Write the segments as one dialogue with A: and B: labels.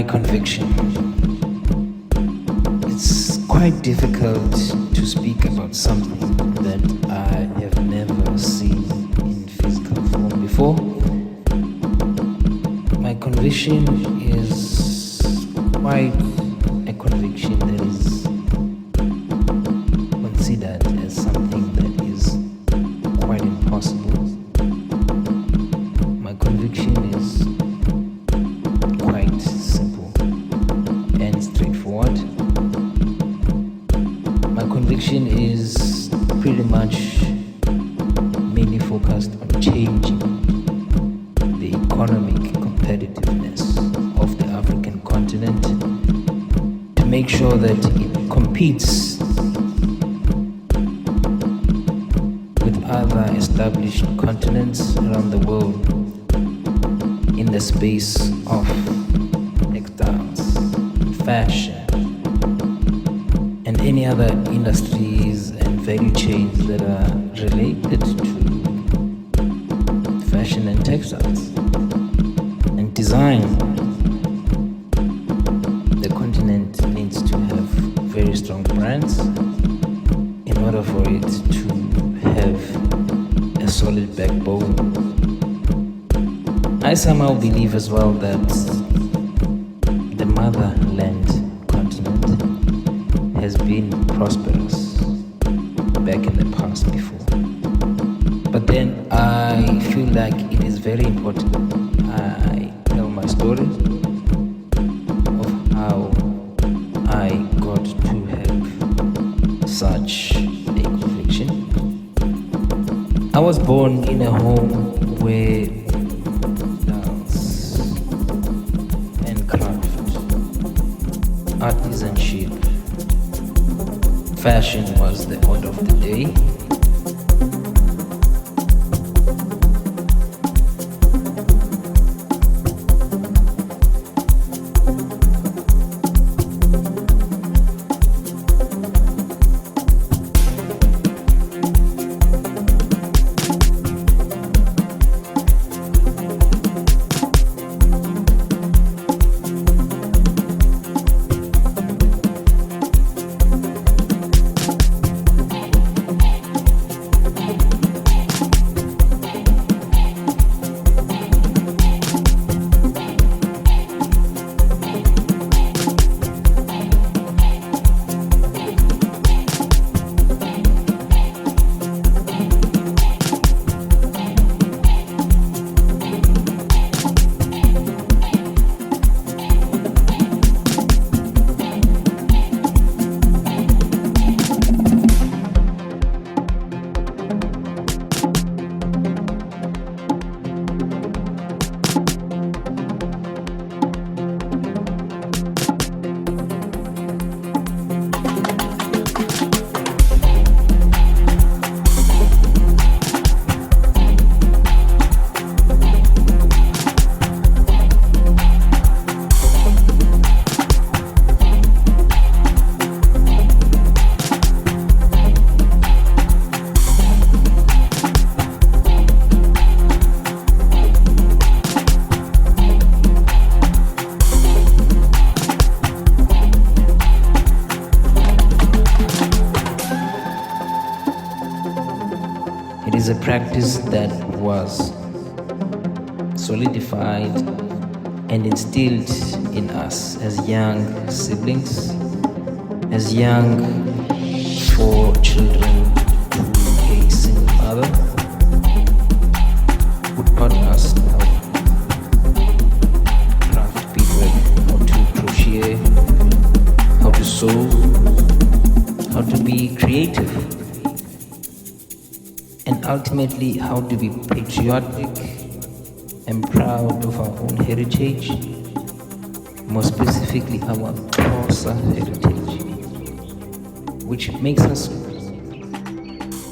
A: conviction. It's quite difficult to speak about something that I have never seen in physical form before. My conviction is quite a conviction that is considered as something that is quite impossible. My conviction is quite simple and straightforward. My conviction is pretty much mainly focused on changing the economic competitiveness of the African continent to make sure that it competes with other established continents around the world in the space of textiles, fashion, and any other industries and value chains that are related to fashion and textiles and design. The continent needs to have very strong brands in order for it to have a solid backbone. I somehow believe as well that the motherland continent has been prosperous back in the past before. But then I feel like it is very important I tell my story of how I got to have such a conviction. I was born in a home where dance and craft, artisanship, fashion was the order of the day. It is a practice that was solidified and instilled in us as young siblings, as young four children to a single mother, who taught us how to craft beadwork, how to crochet, how to sew, how to be creative, and ultimately how to be patriotic and proud of our own heritage, more specifically our Xhosa heritage, which makes us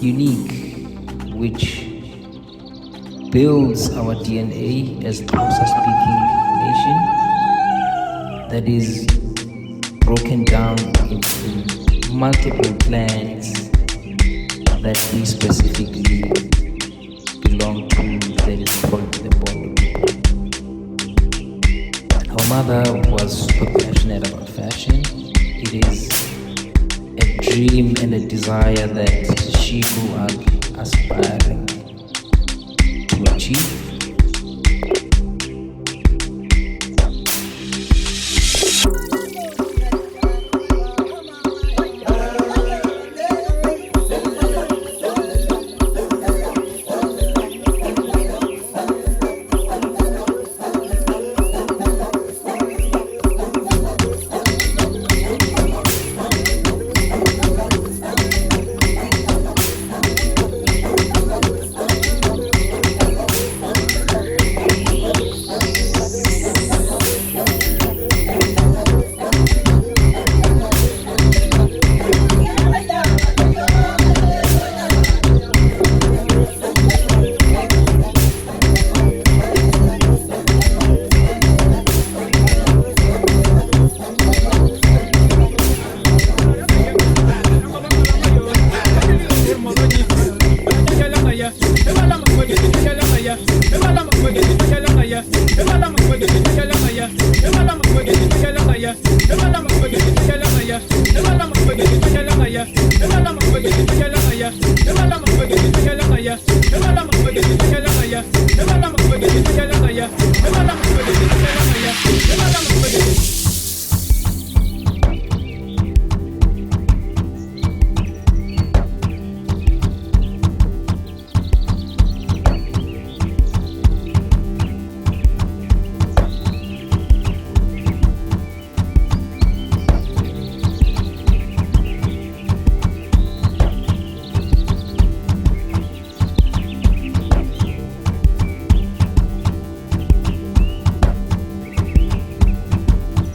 A: unique, which builds our DNA as Xhosa speaking nation that is broken down into multiple clans that we specifically belong to, that is called the Bondo. Our mother was super passionate about fashion. It is a dream and a desire that she grew up aspiring to achieve.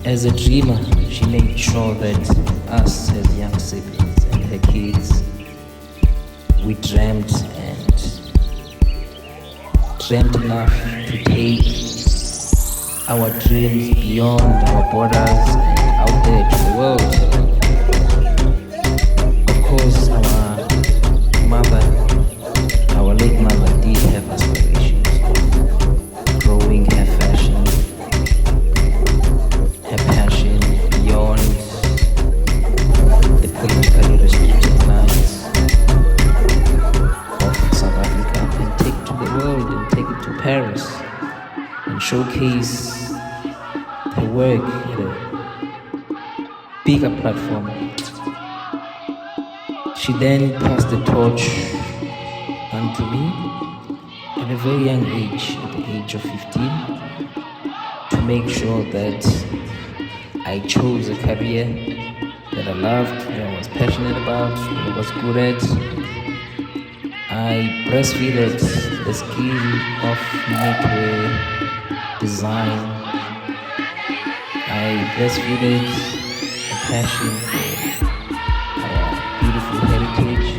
A: As a dreamer, she made sure that us as young siblings and her kids, we dreamt enough to take our dreams beyond our borders and out there to the world. Of course, our late mother did have aspirations of growing her fashion, her passion beyond the politically restricted lines of South Africa and take it to the world and take it to Paris and showcase her work at a bigger platform. She then passed the torch onto me at a very young age, at the age of 15, to make sure that I chose a career that I loved, that I was passionate about, that I was good at. I breastfeeded the skill of knitwear design. I breastfeeded a passion for our beautiful heritage.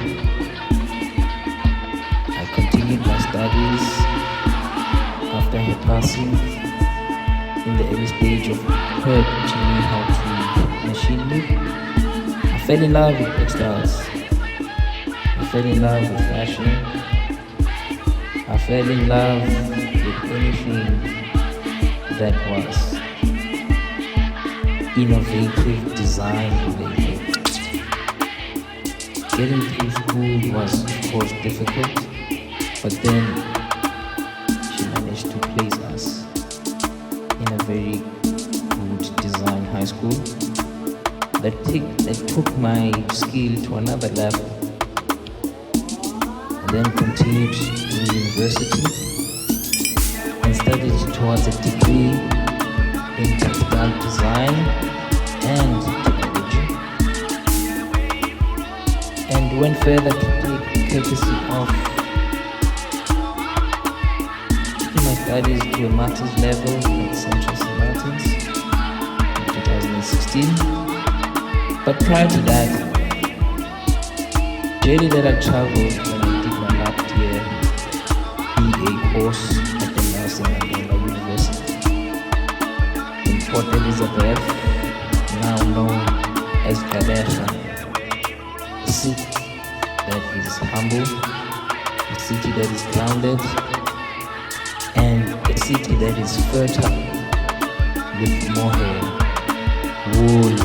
A: I continued my studies after her passing in the early stage of her teaching me how to machine knit. I fell in love with textiles. I fell in love with fashion. I fell in love with anything that was innovative, design related. Getting through school was of course difficult, but then she managed to place us in a very good design high school that took my skill to another level. Then continued to university and studied towards a degree in textile design and technology, and went further to take courtesy of taking my studies to a master's level at Central St. Martins in 2016. But prior to that, journey that I traveled when I did my last year BA course at the Nelson Mandela University in Port Elizabeth, now known as Gqeberha, a city that is humble, a city that is grounded, and a city that is fertile with more hair, wool.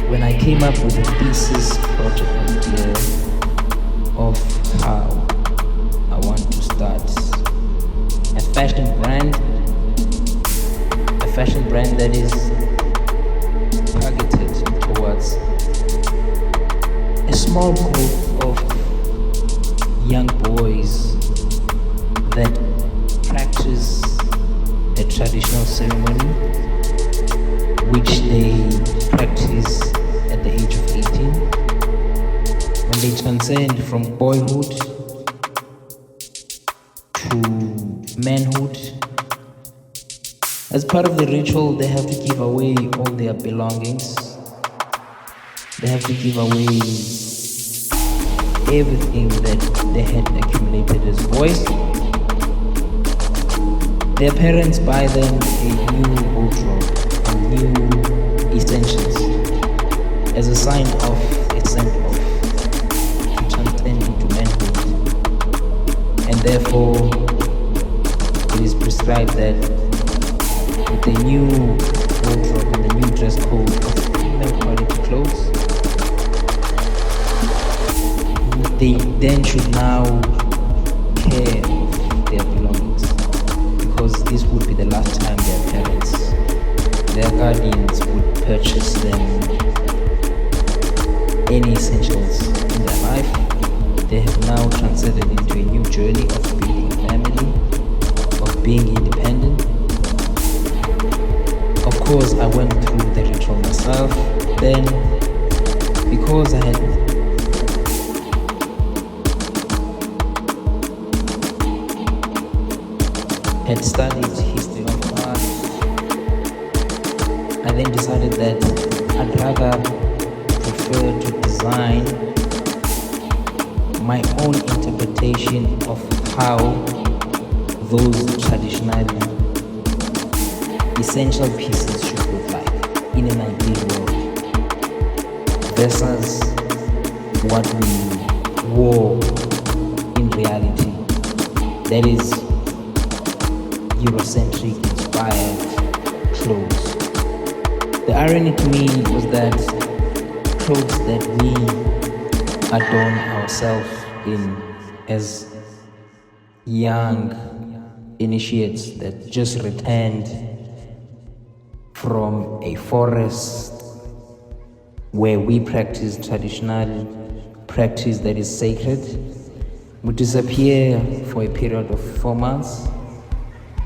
A: When I came up with a thesis project idea of how I want to start a fashion brand that is targeted towards a small group of young boys that practice a traditional ceremony which they practice at the age of 18 when they transcend from boyhood to manhood. As part of the ritual, they have to give away all their belongings. They have to give away everything that they had accumulated as boys. Their parents buy them a new wardrobe, a new essentials, as a sign of a send-off to transcend into manhood. And therefore, it is prescribed that with the new wardrobe and the new dress code of female quality clothes, they then should now care of their belongings, because this would be the last time their parents, their guardians, would purchase them any essentials in their life. They have now transcended into a new journey of building a family, of being independent. Of course, I went through the ritual myself. Then, because I had studied history of art, I then decided that I'd rather prefer to design my own interpretation of how those traditional essential pieces should look like in an ideal world versus what we wore in reality, that is Eurocentric inspired clothes. The irony to me was that clothes that we adorn ourselves in as young initiates that just returned from a forest where we practice traditional practice that is sacred, would disappear for a period of 4 months,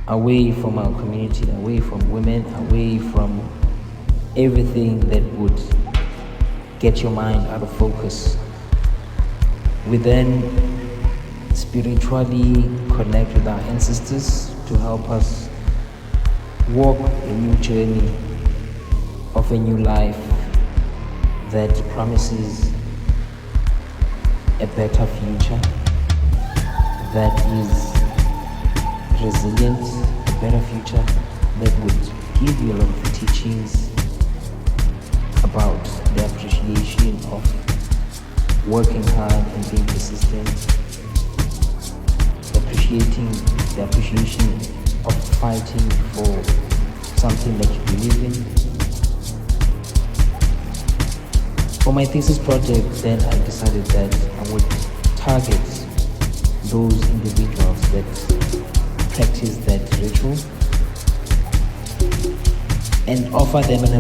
A: away from our community, away from women, away from everything that would get your mind out of focus. We then spiritually connect with our ancestors to help us walk a new journey of a new life that promises a better future, that is resilient, a better future that would give you a lot of teachings about the appreciation of working hard and being persistent, the appreciation of fighting for something that you believe in. For my thesis project, then I decided that I would target those individuals that practice that ritual and offer them an